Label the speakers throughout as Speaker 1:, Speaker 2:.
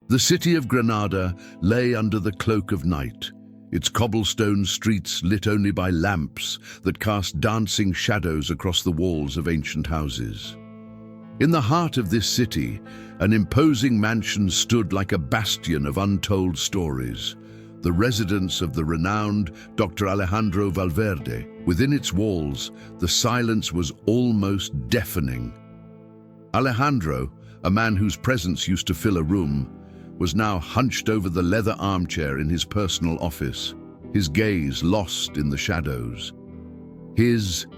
Speaker 1: The city of Granada lay under the cloak of night, its cobblestone streets lit only by lamps that cast dancing shadows across the walls of ancient houses. In the heart of this city, an imposing mansion stood like a bastion of untold stories, the residence of the renowned Dr. Alejandro Valverde. Within its walls, the silence was almost deafening. Alejandro, a man whose presence used to fill a room, was now hunched over the leather armchair in his personal office, his gaze lost in the shadows. His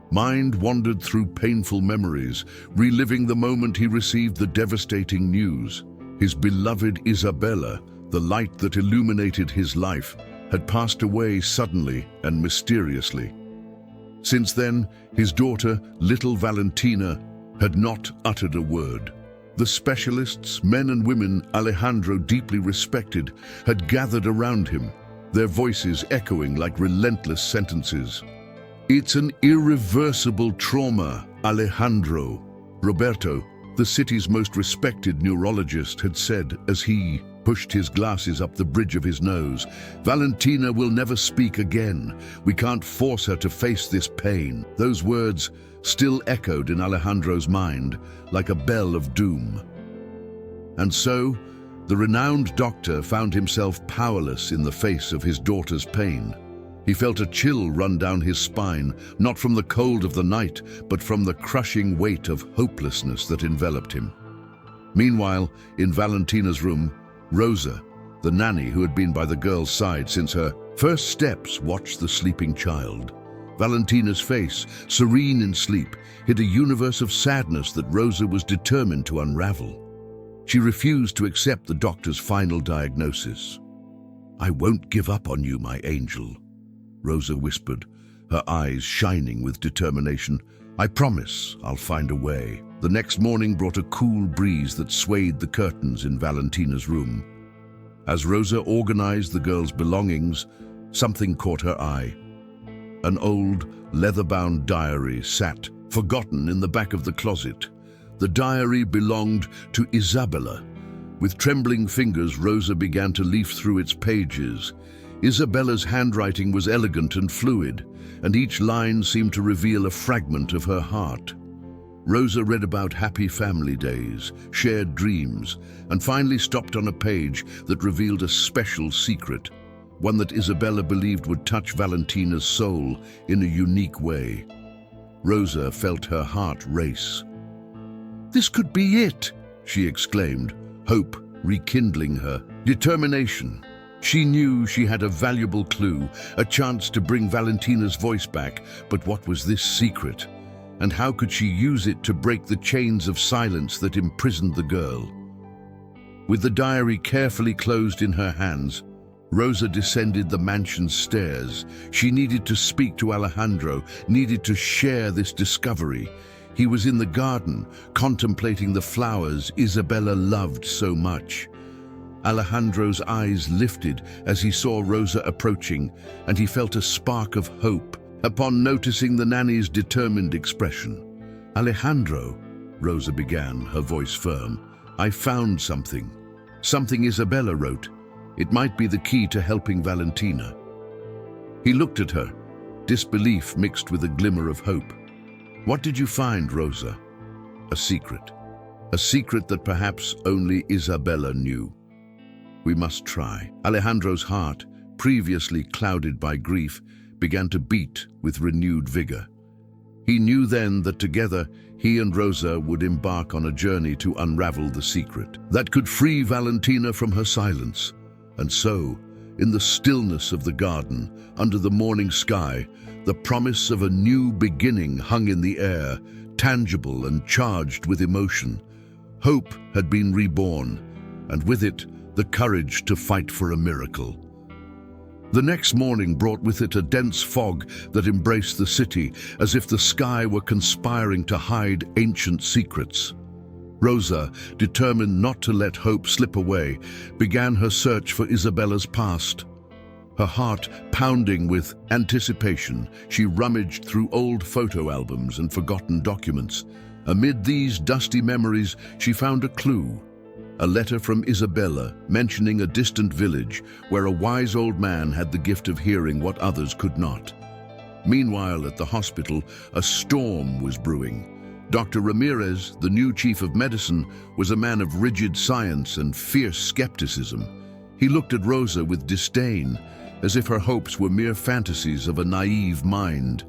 Speaker 1: mind wandered through painful memories, reliving the moment he received the devastating news. His beloved Isabella, the light that illuminated his life, had passed away suddenly and mysteriously. Since then, his daughter, little Valentina, had not uttered a word. The specialists, men and women Alejandro deeply respected, had gathered around him, their voices echoing like relentless sentences. "It's an irreversible trauma, Alejandro," Roberto, the city's most respected neurologist, had said as he pushed his glasses up the bridge of his nose. "Valentina will never speak again. We can't force her to face this pain." Those words still echoed in Alejandro's mind like a bell of doom. And so, the renowned doctor found himself powerless in the face of his daughter's pain. He felt a chill run down his spine, not from the cold of the night, but from the crushing weight of hopelessness that enveloped him. Meanwhile, in Valentina's room, Rosa, the nanny who had been by the girl's side since her first steps, watched the sleeping child. Valentina's face, serene in sleep, hid a universe of sadness that Rosa was determined to unravel. She refused to accept the doctor's final diagnosis. "I won't give up on you, my angel," Rosa whispered, her eyes shining with determination. "I promise I'll find a way." The next morning brought a cool breeze that swayed the curtains in Valentina's room. As Rosa organized the girl's belongings, something caught her eye. An old, leather-bound diary sat, forgotten, in the back of the closet. The diary belonged to Isabella. With trembling fingers, Rosa began to leaf through its pages. Isabella's handwriting was elegant and fluid, and each line seemed to reveal a fragment of her heart. Rosa read about happy family days, shared dreams, and finally stopped on a page that revealed a special secret, one that Isabella believed would touch Valentina's soul in a unique way. Rosa felt her heart race. "This could be it," she exclaimed, hope rekindling her determination. She knew she had a valuable clue, a chance to bring Valentina's voice back, but what was this secret? And how could she use it to break the chains of silence that imprisoned the girl? With the diary carefully closed in her hands, Rosa descended the mansion's stairs. She needed to speak to Alejandro, needed to share this discovery. He was in the garden, contemplating the flowers Isabella loved so much. Alejandro's eyes lifted as he saw Rosa approaching, and he felt a spark of hope upon noticing the nanny's determined expression. "Alejandro," Rosa began, her voice firm, "I found something. Something Isabella wrote. It might be the key to helping Valentina." He looked at her, disbelief mixed with a glimmer of hope. "What did you find, Rosa?" "A secret. A secret that perhaps only Isabella knew." "We must try." Alejandro's heart, previously clouded by grief, began to beat with renewed vigor. He knew then that together he and Rosa would embark on a journey to unravel the secret that could free Valentina from her silence. And so, in the stillness of the garden, under the morning sky, the promise of a new beginning hung in the air, tangible and charged with emotion. Hope had been reborn, and with it, the courage to fight for a miracle. The next morning brought with it a dense fog that embraced the city, as if the sky were conspiring to hide ancient secrets. Rosa, determined not to let hope slip away, began her search for Isabella's past. Her heart pounding with anticipation, she rummaged through old photo albums and forgotten documents. Amid these dusty memories, she found a clue. A letter from Isabella mentioning a distant village where a wise old man had the gift of hearing what others could not. Meanwhile, at the hospital, a storm was brewing. Dr. Ramirez, the new chief of medicine, was a man of rigid science and fierce skepticism. He looked at Rosa with disdain, as if her hopes were mere fantasies of a naive mind.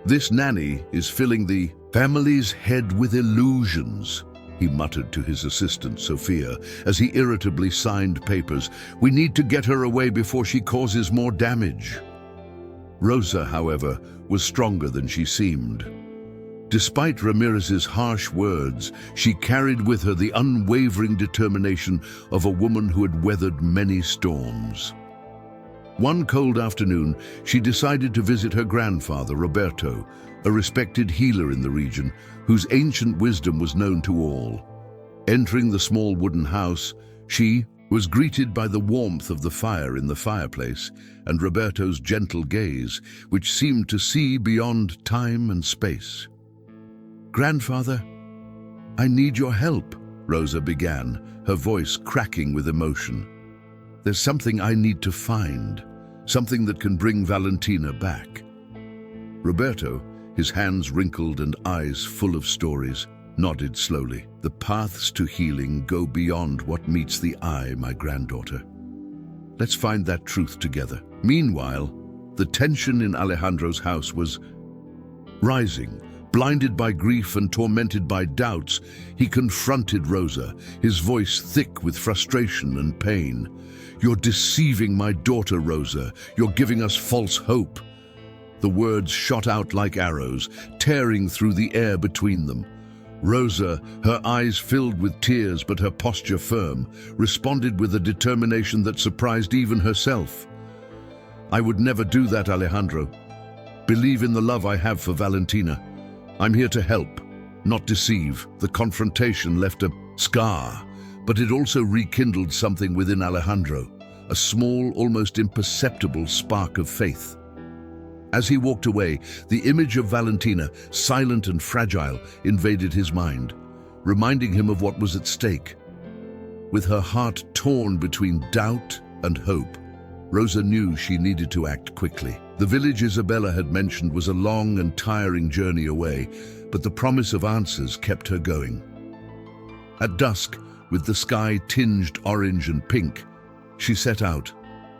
Speaker 1: "This nanny is filling the family's head with illusions," he muttered to his assistant, Sophia, as he irritably signed papers. "We need to get her away before she causes more damage." Rosa, however, was stronger than she seemed. Despite Ramirez's harsh words, she carried with her the unwavering determination of a woman who had weathered many storms. One cold afternoon, she decided to visit her grandfather, Roberto, a respected healer in the region, whose ancient wisdom was known to all. Entering the small wooden house, she was greeted by the warmth of the fire in the fireplace and Roberto's gentle gaze, which seemed to see beyond time and space. "Grandfather, I need your help," Rosa began, her voice cracking with emotion. "There's something I need to find, something that can bring Valentina back." Roberto, his hands wrinkled and eyes full of stories, nodded slowly. "The paths to healing go beyond what meets the eye, my granddaughter. Let's find that truth together." Meanwhile, the tension in Alejandro's house was rising. Blinded by grief and tormented by doubts, he confronted Rosa, his voice thick with frustration and pain. "You're deceiving my daughter, Rosa. You're giving us false hope." The words shot out like arrows, tearing through the air between them. Rosa, her eyes filled with tears but her posture firm, responded with a determination that surprised even herself. "I would never do that, Alejandro. Believe in the love I have for Valentina. I'm here to help, not deceive." The confrontation left a scar, but it also rekindled something within Alejandro, a small, almost imperceptible spark of faith. As he walked away, the image of Valentina, silent and fragile, invaded his mind, reminding him of what was at stake. With her heart torn between doubt and hope, Rosa knew she needed to act quickly. The village Isabella had mentioned was a long and tiring journey away, but the promise of answers kept her going. At dusk, with the sky tinged orange and pink, she set out,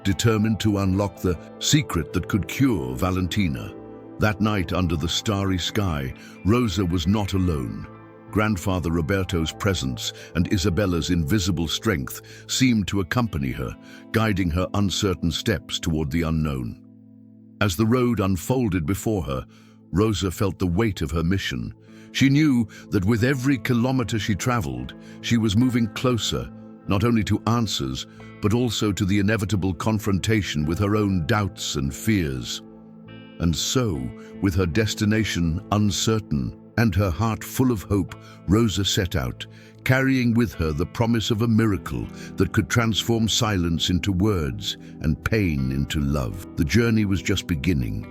Speaker 1: determined to unlock the secret that could cure Valentina. That night, under the starry sky, Rosa was not alone. Grandfather Roberto's presence and Isabella's invisible strength seemed to accompany her, guiding her uncertain steps toward the unknown. As the road unfolded before her, Rosa felt the weight of her mission. She knew that with every kilometer she traveled, she was moving closer, not only to answers, but also to the inevitable confrontation with her own doubts and fears. And so, with her destination uncertain and her heart full of hope, Rosa set out, carrying with her the promise of a miracle that could transform silence into words and pain into love. The journey was just beginning,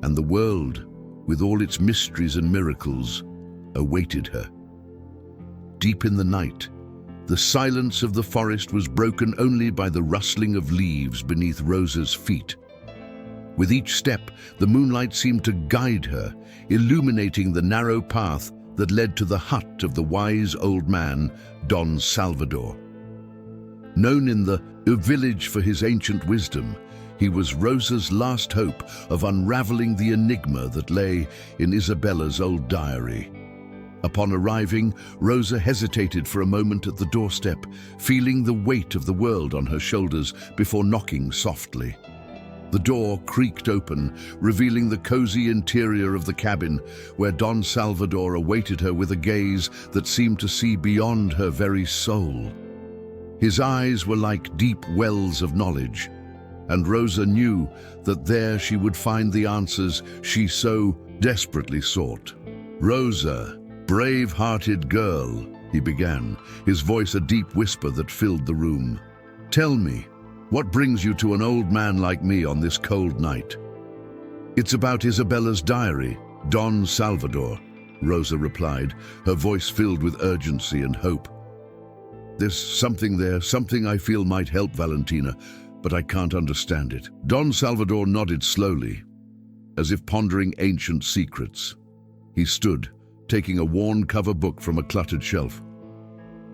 Speaker 1: and the world, with all its mysteries and miracles, awaited her. Deep in the night, the silence of the forest was broken only by the rustling of leaves beneath Rosa's feet. With each step, the moonlight seemed to guide her, illuminating the narrow path that led to the hut of the wise old man, Don Salvador. Known in the village for his ancient wisdom, he was Rosa's last hope of unraveling the enigma that lay in Isabella's old diary. Upon arriving, Rosa hesitated for a moment at the doorstep, feeling the weight of the world on her shoulders before knocking softly. The door creaked open, revealing the cozy interior of the cabin, where Don Salvador awaited her with a gaze that seemed to see beyond her very soul. His eyes were like deep wells of knowledge, and Rosa knew that there she would find the answers she so desperately sought. "Rosa, brave-hearted girl," he began, his voice a deep whisper that filled the room. "Tell me, what brings you to an old man like me on this cold night?" "It's about Isabella's diary, Don Salvador," Rosa replied, her voice filled with urgency and hope. There's something there, something I feel might help Valentina, but I can't understand it. Don Salvador nodded slowly, as if pondering ancient secrets. He stood, taking a worn-cover book from a cluttered shelf.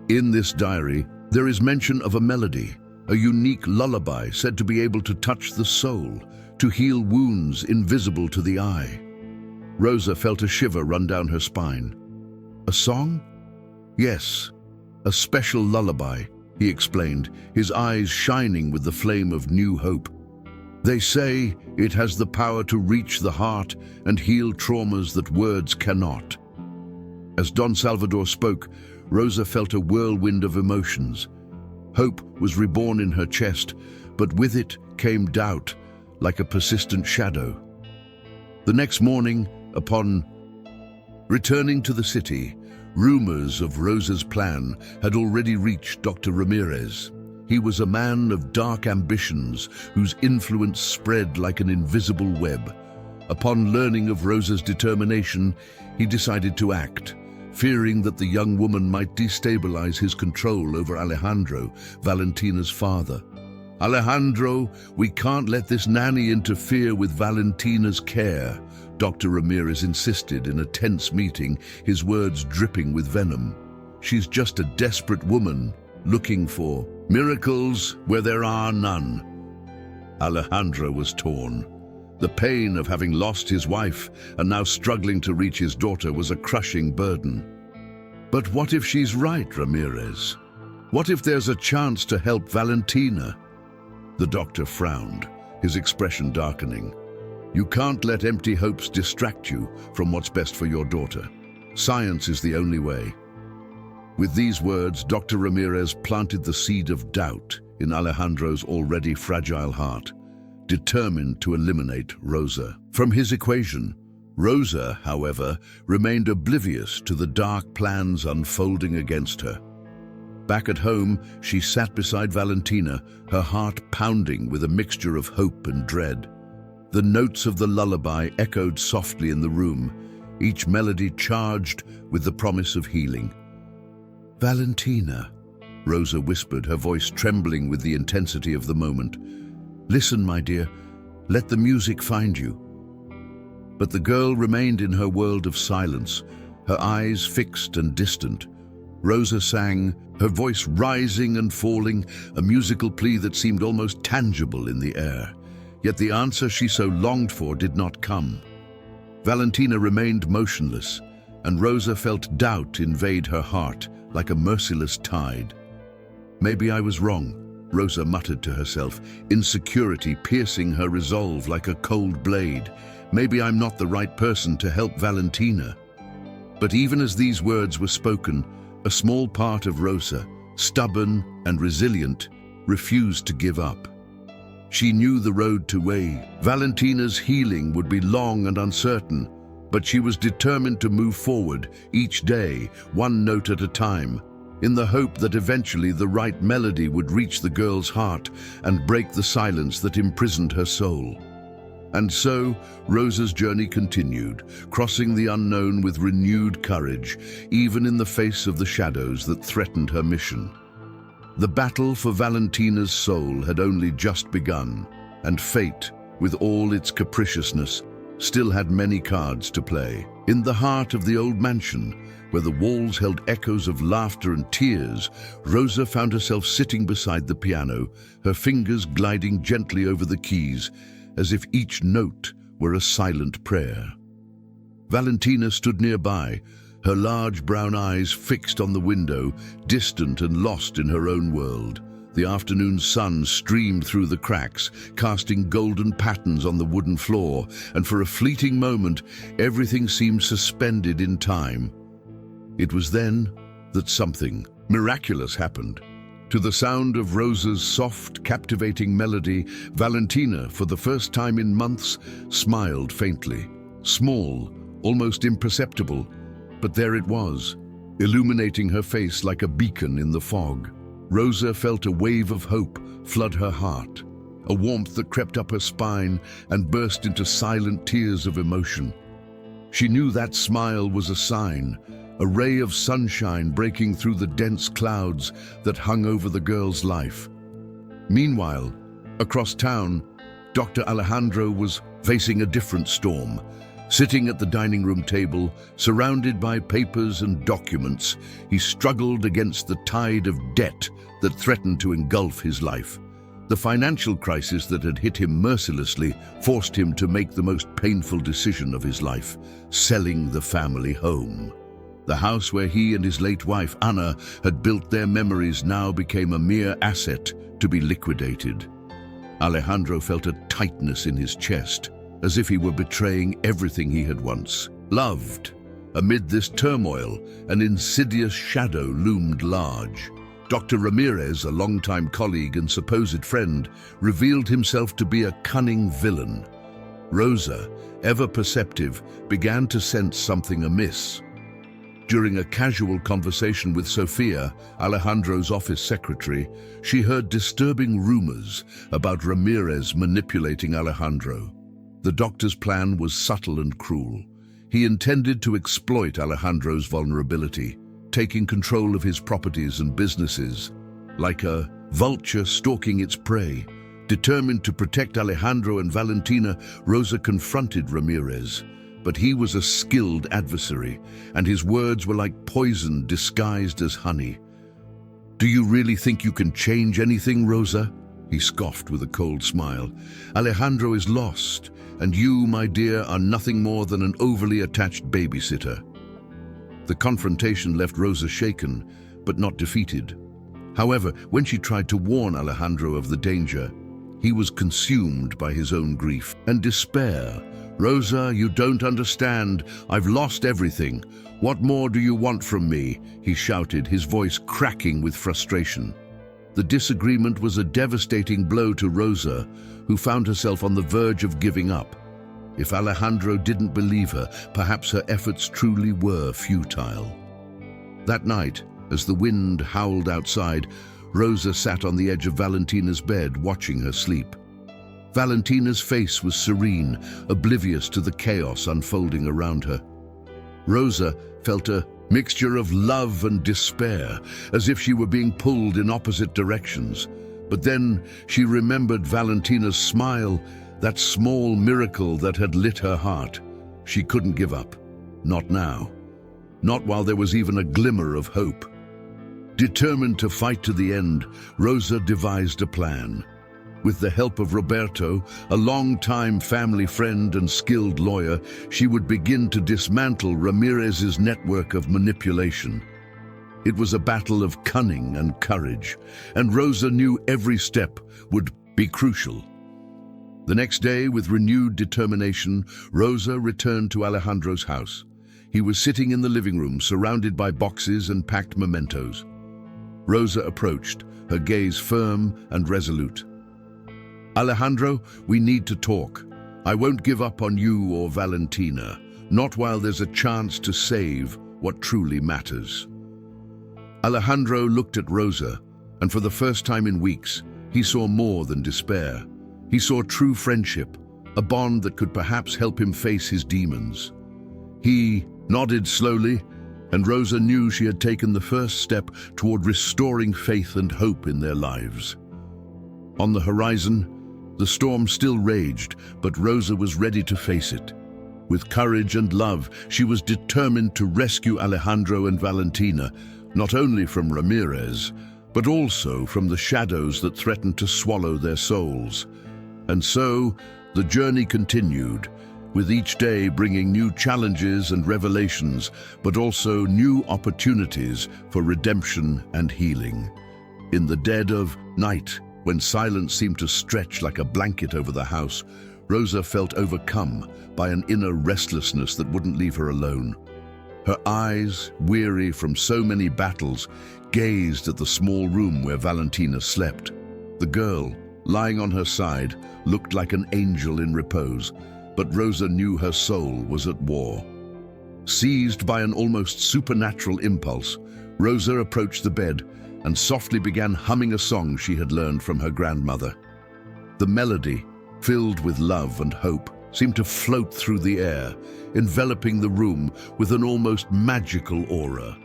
Speaker 1: In this diary, there is mention of a melody, a unique lullaby said to be able to touch the soul, to heal wounds invisible to the eye. Rosa felt a shiver run down her spine. A song? Yes, a special lullaby, he explained, his eyes shining with the flame of new hope. They say it has the power to reach the heart and heal traumas that words cannot. As Don Salvador spoke, Rosa felt a whirlwind of emotions. Hope was reborn in her chest, but with it came doubt, like a persistent shadow. The next morning, upon returning to the city, rumors of Rosa's plan had already reached Dr. Ramirez. He was a man of dark ambitions whose influence spread like an invisible web. Upon learning of Rosa's determination, he decided to act, fearing that the young woman might destabilize his control over Alejandro, Valentina's father. Alejandro, we can't let this nanny interfere with Valentina's care, Dr. Ramirez insisted in a tense meeting, his words dripping with venom. She's just a desperate woman, looking for miracles where there are none. Alejandro was torn. The pain of having lost his wife and now struggling to reach his daughter was a crushing burden. But what if she's right, Ramirez? What if there's a chance to help Valentina? The doctor frowned, his expression darkening. You can't let empty hopes distract you from what's best for your daughter. Science is the only way. With these words, Dr. Ramirez planted the seed of doubt in Alejandro's already fragile heart, determined to eliminate Rosa from his equation. Rosa, however, remained oblivious to the dark plans unfolding against her. Back at home, she sat beside Valentina, her heart pounding with a mixture of hope and dread. The notes of the lullaby echoed softly in the room, each melody charged with the promise of healing. Valentina, Rosa whispered, her voice trembling with the intensity of the moment. Listen, my dear, let the music find you. But the girl remained in her world of silence, her eyes fixed and distant. Rosa sang, her voice rising and falling, a musical plea that seemed almost tangible in the air. Yet the answer she so longed for did not come. Valentina remained motionless, and Rosa felt doubt invade her heart like a merciless tide. Maybe I was wrong, Rosa muttered to herself, insecurity piercing her resolve like a cold blade. Maybe I'm not the right person to help Valentina. But even as these words were spoken, a small part of Rosa, stubborn and resilient, refused to give up. She knew the road to Valentina's healing would be long and uncertain, but she was determined to move forward each day, one note at a time, in the hope that eventually the right melody would reach the girl's heart and break the silence that imprisoned her soul. And so, Rosa's journey continued, crossing the unknown with renewed courage, even in the face of the shadows that threatened her mission. The battle for Valentina's soul had only just begun, and fate, with all its capriciousness, still had many cards to play. In the heart of the old mansion, where the walls held echoes of laughter and tears, Rosa found herself sitting beside the piano, her fingers gliding gently over the keys, as if each note were a silent prayer. Valentina stood nearby, her large brown eyes fixed on the window, distant and lost in her own world. The afternoon sun streamed through the cracks, casting golden patterns on the wooden floor, and for a fleeting moment, everything seemed suspended in time. It was then that something miraculous happened. To the sound of Rosa's soft, captivating melody, Valentina, for the first time in months, smiled faintly. Small, almost imperceptible, but there it was, illuminating her face like a beacon in the fog. Rosa felt a wave of hope flood her heart, a warmth that crept up her spine and burst into silent tears of emotion. She knew that smile was a sign, a ray of sunshine breaking through the dense clouds that hung over the girl's life. Meanwhile, across town, Dr. Alejandro was facing a different storm. Sitting at the dining room table, surrounded by papers and documents, he struggled against the tide of debt that threatened to engulf his life. The financial crisis that had hit him mercilessly forced him to make the most painful decision of his life, selling the family home. The house where he and his late wife, Anna, had built their memories now became a mere asset to be liquidated. Alejandro felt a tightness in his chest, as if he were betraying everything he had once loved. Amid this turmoil, an insidious shadow loomed large. Dr. Ramirez, a longtime colleague and supposed friend, revealed himself to be a cunning villain. Rosa, ever perceptive, began to sense something amiss. During a casual conversation with Sofia, Alejandro's office secretary, she heard disturbing rumors about Ramirez manipulating Alejandro. The doctor's plan was subtle and cruel. He intended to exploit Alejandro's vulnerability, taking control of his properties and businesses. Like a vulture stalking its prey, determined to protect Alejandro and Valentina, Rosa confronted Ramirez. But he was a skilled adversary, and his words were like poison disguised as honey. "Do you really think you can change anything, Rosa?" he scoffed with a cold smile. "Alejandro is lost, and you, my dear, are nothing more than an overly attached babysitter." The confrontation left Rosa shaken, but not defeated. However, when she tried to warn Alejandro of the danger, he was consumed by his own grief and despair. "Rosa, you don't understand. I've lost everything. What more do you want from me?" he shouted, his voice cracking with frustration. The disagreement was a devastating blow to Rosa, who found herself on the verge of giving up. If Alejandro didn't believe her, perhaps her efforts truly were futile. That night, as the wind howled outside, Rosa sat on the edge of Valentina's bed, watching her sleep. Valentina's face was serene, oblivious to the chaos unfolding around her. Rosa felt a mixture of love and despair, as if she were being pulled in opposite directions. But then she remembered Valentina's smile, that small miracle that had lit her heart. She couldn't give up. Not now. Not while there was even a glimmer of hope. Determined to fight to the end, Rosa devised a plan. With the help of Roberto, a long-time family friend and skilled lawyer, she would begin to dismantle Ramirez's network of manipulation. It was a battle of cunning and courage, and Rosa knew every step would be crucial. The next day, with renewed determination, Rosa returned to Alejandro's house. He was sitting in the living room, surrounded by boxes and packed mementos. Rosa approached, her gaze firm and resolute. "Alejandro, we need to talk. I won't give up on you or Valentina, not while there's a chance to save what truly matters." Alejandro looked at Rosa, and for the first time in weeks, he saw more than despair. He saw true friendship, a bond that could perhaps help him face his demons. He nodded slowly, and Rosa knew she had taken the first step toward restoring faith and hope in their lives. On the horizon, the storm still raged, but Rosa was ready to face it. With courage and love, she was determined to rescue Alejandro and Valentina, not only from Ramirez, but also from the shadows that threatened to swallow their souls. And so, the journey continued, with each day bringing new challenges and revelations, but also new opportunities for redemption and healing. In the dead of night, when silence seemed to stretch like a blanket over the house, Rosa felt overcome by an inner restlessness that wouldn't leave her alone. Her eyes, weary from so many battles, gazed at the small room where Valentina slept. The girl, lying on her side, looked like an angel in repose, but Rosa knew her soul was at war. Seized by an almost supernatural impulse, Rosa approached the bed and softly began humming a song she had learned from her grandmother. The melody, filled with love and hope, seemed to float through the air, enveloping the room with an almost magical aura.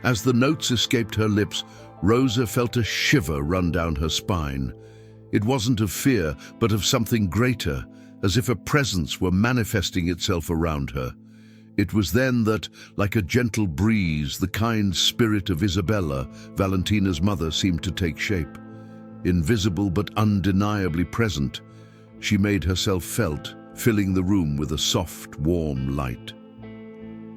Speaker 1: As the notes escaped her lips, Rosa felt a shiver run down her spine. It wasn't of fear, but of something greater, as if a presence were manifesting itself around her. It was then that, like a gentle breeze, the kind spirit of Isabella, Valentina's mother, seemed to take shape. Invisible but undeniably present, she made herself felt, filling the room with a soft, warm light.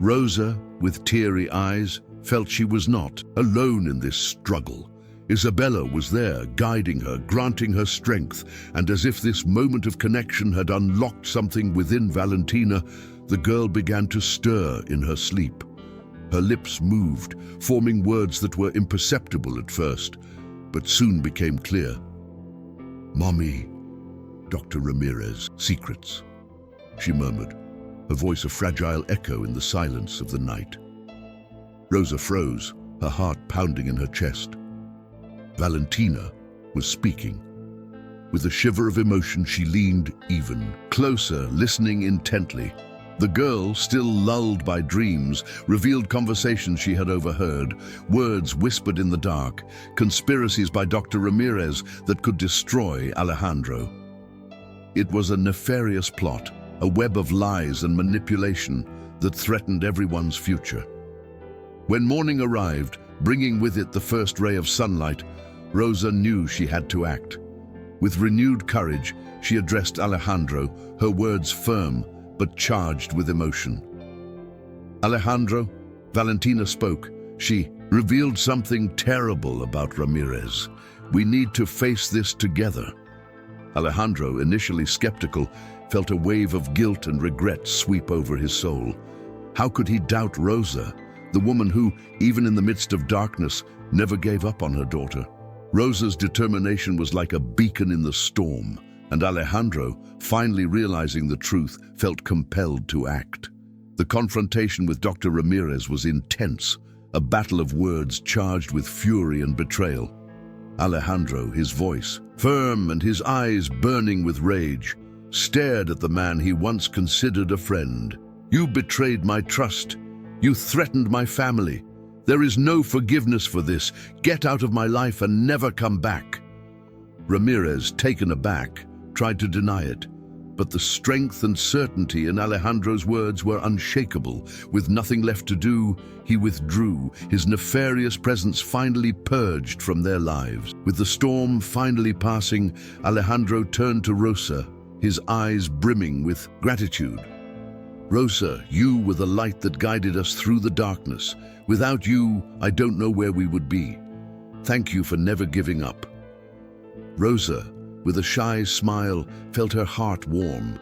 Speaker 1: Rosa, with teary eyes, felt she was not alone in this struggle. Isabella was there, guiding her, granting her strength, and as if this moment of connection had unlocked something within Valentina, the girl began to stir in her sleep. Her lips moved, forming words that were imperceptible at first, but soon became clear. "Mommy, Dr. Ramirez, secrets," she murmured, her voice a fragile echo in the silence of the night. Rosa froze, her heart pounding in her chest. Valentina was speaking. With a shiver of emotion, she leaned even closer, listening intently. The girl, still lulled by dreams, revealed conversations she had overheard, words whispered in the dark, conspiracies by Dr. Ramirez that could destroy Alejandro. It was a nefarious plot, a web of lies and manipulation that threatened everyone's future. When morning arrived, bringing with it the first ray of sunlight, Rosa knew she had to act. With renewed courage, she addressed Alejandro, her words firm but charged with emotion. "Alejandro," Valentina spoke. She revealed something terrible about Ramirez. "We need to face this together." Alejandro, initially skeptical, felt a wave of guilt and regret sweep over his soul. How could he doubt Rosa, the woman who, even in the midst of darkness, never gave up on her daughter? Rosa's determination was like a beacon in the storm, and Alejandro, finally realizing the truth, felt compelled to act. The confrontation with Dr. Ramirez was intense, a battle of words charged with fury and betrayal. Alejandro, his voice firm and his eyes burning with rage, stared at the man he once considered a friend. "You betrayed my trust. You threatened my family. There is no forgiveness for this. Get out of my life and never come back." Ramirez, taken aback, tried to deny it, but the strength and certainty in Alejandro's words were unshakable. With nothing left to do, he withdrew, his nefarious presence finally purged from their lives. With the storm finally passing, Alejandro turned to Rosa, his eyes brimming with gratitude. "Rosa, you were the light that guided us through the darkness. Without you, I don't know where we would be. Thank you for never giving up." Rosa, with a shy smile, felt her heart warm.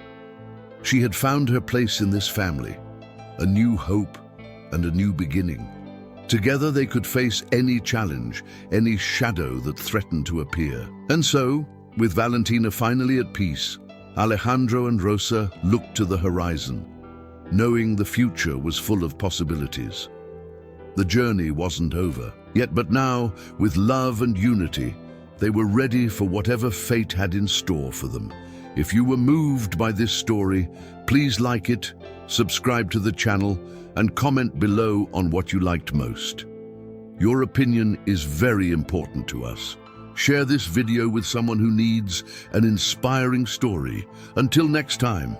Speaker 1: She had found her place in this family, a new hope and a new beginning. Together they could face any challenge, any shadow that threatened to appear. And so, with Valentina finally at peace, Alejandro and Rosa looked to the horizon, knowing the future was full of possibilities. The journey wasn't over yet, but now, with love and unity, they were ready for whatever fate had in store for them. If you were moved by this story, please like it, subscribe to the channel, and comment below on what you liked most. Your opinion is very important to us. Share this video with someone who needs an inspiring story. Until next time.